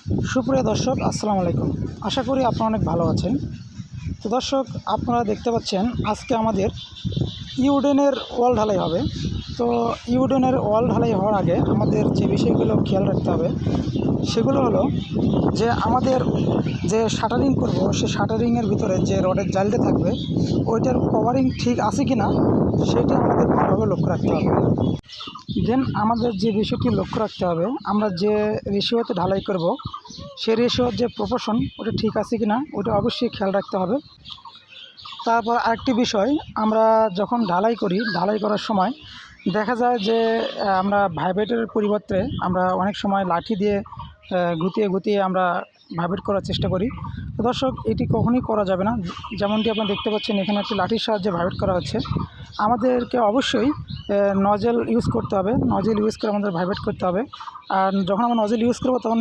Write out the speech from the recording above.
সুপ্রিয় দর্শক, আসসালামু আলাইকুম। আশা করি আপনারা অনেক ভালো আছেন। তো দর্শক, আপনারা দেখতে পাচ্ছেন আজকে আমাদের ইউডেনের ওয়াল ঢালাই হবে। তো ইউডেনের ওয়াল ঢালাই হওয়ার আগে আমাদের যে বিষয়গুলো খেয়াল রাখতে হবে সেগুলো হলো যে আমাদের যে শাটারিং করব সেই শাটারিংয়ের ভিতরে যে রডের জালটা থাকবে ওইটার কভারিং ঠিক আছে কি না সেটা আমাদের ভালোভাবে লক্ষ্য রাখতে হবে। দেন আমাদের যে বিষয়টি লক্ষ্য রাখতে হবে, আমরা যে রেশিওতে ঢালাই করব সেই রেশিওর যে প্রপোর্শন ওটা ঠিক আছে কি না ওটা অবশ্যই খেয়াল রাখতে হবে। তারপর আরেকটি বিষয়, আমরা যখন ঢালাই করি, ঢালাই করার সময় দেখা যায় যে আমরা ভাইব্রেটের পরিবর্তে আমরা অনেক সময় লাঠি দিয়ে গুতিয়ে গুতিয়ে আমরা ভাইব্রেট করার চেষ্টা করি। তো দর্শক, এটি কখনোই করা যাবে না। যেমনটি আপনারা দেখতে পাচ্ছেন এখানে একটি লাঠির সাহায্যে ভাইব্রেট করা হচ্ছে। আমাদেরকে অবশ্যই নজেল ইউজ করতে হবে। নজেল ইউজ করে আমাদের ভাইব্রেট করতে হবে। আর যখন আমরা নজেল ইউজ করবো তখন